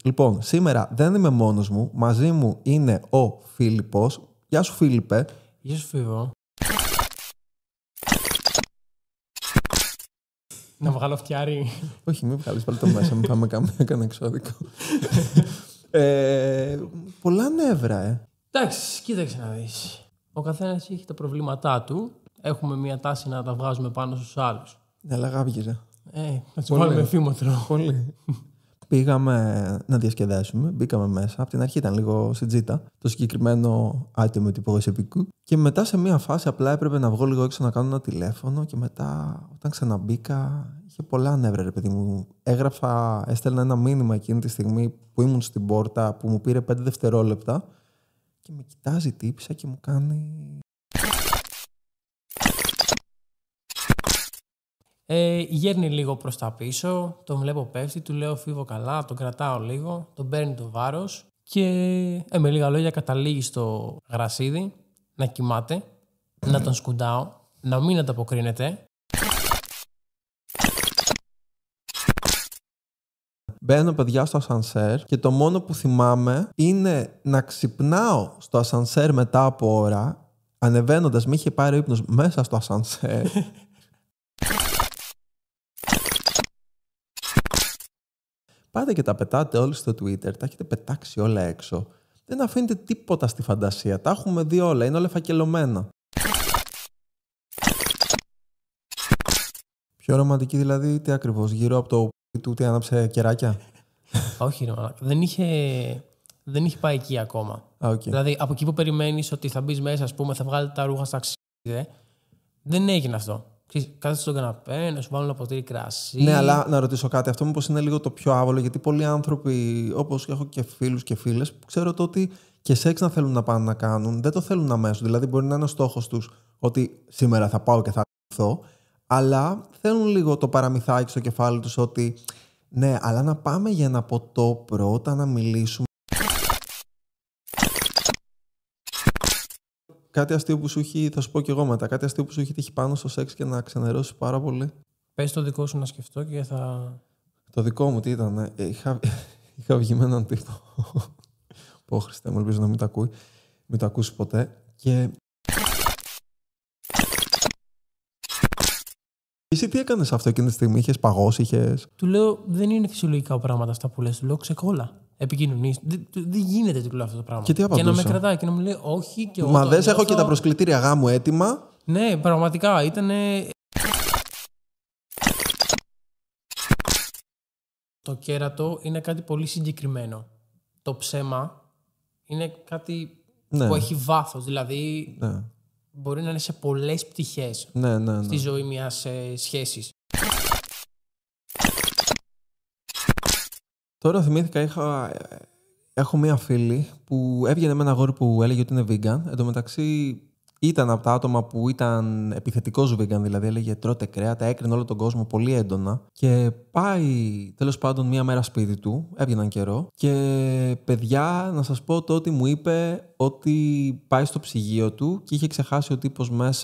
Λοιπόν, σήμερα δεν είμαι μόνος μου. Μαζί μου είναι ο Φίλιππος. Γεια σου, Φίλιππε. Γεια σου, Φίβο. Να βγάλω φτιάρι. Όχι, μην βγάλεις πάλι το μέσα, μην πάμε κανένα εξώδικο. Πολλά νεύρα, Εντάξει, κοίταξε να δεις. Ο καθένας έχει τα προβλήματά του. Έχουμε μια τάση να τα βγάζουμε πάνω στους άλλους. Ναι, αλλά γάβγιζε. Να τους βάλουμε φήμοτρο. Πολύ. Πήγαμε να διασκεδάσουμε, μπήκαμε μέσα. Από την αρχή ήταν λίγο σιτζίτα το συγκεκριμένο item του υπογοσιοπικού. Και μετά σε μία φάση απλά έπρεπε να βγω λίγο έξω να κάνω ένα τηλέφωνο. Και μετά, όταν ξαναμπήκα, είχε πολλά νεύρα, ρε παιδί μου. Έστελνα ένα μήνυμα εκείνη τη στιγμή που ήμουν στην πόρτα που μου πήρε 5 δευτερόλεπτα. Και με κοιτάζει η τύπισσα και μου κάνει. Γέρνει λίγο προς τα πίσω, τον βλέπω πέφτει, του λέω Φίβο καλά, τον κρατάω λίγο, τον παίρνει το βάρος και με λίγα λόγια καταλήγει στο γρασίδι να κοιμάται, να τον σκουντάω, να μην ανταποκρίνεται. Μπαίνω, παιδιά, στο ασανσέρ και το μόνο που θυμάμαι είναι να ξυπνάω στο ασανσέρ μετά από ώρα, ανεβαίνοντας, με είχε πάρει ο ύπνος μέσα στο ασανσέρ. Πάτε και τα πετάτε όλοι στο Twitter, τα έχετε πετάξει όλα έξω. Δεν αφήνετε τίποτα στη φαντασία, τα έχουμε δει όλα, είναι όλα φακελωμένα. Πιο ρομαντική δηλαδή, τι ακριβώς, γύρω από το του τι άναψε κεράκια. Όχι, δεν είχε πάει εκεί ακόμα. Okay. Δηλαδή, από εκεί που περιμένεις ότι θα μπεις μέσα, ας πούμε, θα βγάλετε τα ρούχα στα ξύδια, δεν έγινε αυτό. Κάθεσαι στον καναπέ, να σου βάλουν ένα ποτήρι κρασί. Ναι, αλλά να ρωτήσω κάτι. Αυτό μήπως είναι λίγο το πιο άβολο, γιατί πολλοί άνθρωποι, όπως έχω και φίλους και φίλες, που ξέρω το ότι και σεξ να θέλουν να πάνε να κάνουν, δεν το θέλουν αμέσως. Δηλαδή, μπορεί να είναι ο στόχος τους ότι σήμερα θα πάω και θα έρθω, αλλά θέλουν λίγο το παραμυθάκι στο κεφάλι τους ότι ναι, αλλά να πάμε για ένα ποτό πρώτα, να μιλήσουμε. Κάτι αστείο που σου έχει, θα σου πω κι εγώ μετά, κάτι αστείο που σου έχει τύχει πάνω στο σεξ και να ξενερώσει πάρα πολύ. Πες το δικό σου να σκεφτώ και θα... Το δικό μου τι ήταν, είχα βγει με έναν τύπο. Πω Χριστέ μου, ελπίζω να μην τα ακούει, μην το ακούσει ποτέ. Και... Εσύ τι έκανες αυτό εκείνη τη στιγμή, είχες παγώσει, είχες... Του λέω, δεν είναι φυσιολογικά πράγματα αυτά που λες, του λέω ξεκόλα. Επικοινωνείς. Δεν γίνεται, του λέω αυτό το πράγμα. Και τι απαντούσα? Και να με κρατάει και να μου λέει όχι και εγώ. Μα δεν έχω και τα προσκλητήρια γάμου έτοιμα. Ναι, πραγματικά ήταν. Το κέρατο είναι κάτι πολύ συγκεκριμένο. Το ψέμα είναι κάτι που έχει βάθος. Δηλαδή μπορεί να είναι σε πολλές πτυχές στη ζωή μιας σχέσης. Τώρα θυμήθηκα, έχω μία φίλη που έβγαινε με ένα αγόρι που έλεγε ότι είναι vegan. Εν τω μεταξύ ήταν από τα άτομα που ήταν επιθετικός vegan, δηλαδή έλεγε τρώτε κρέατα, έκρινε όλο τον κόσμο πολύ έντονα. Και πάει τέλος πάντων μία μέρα σπίτι του, έβγαιναν καιρό. Και παιδιά, να σας πω το ότι μου είπε ότι πάει στο ψυγείο του και είχε ξεχάσει ο τύπος μέσα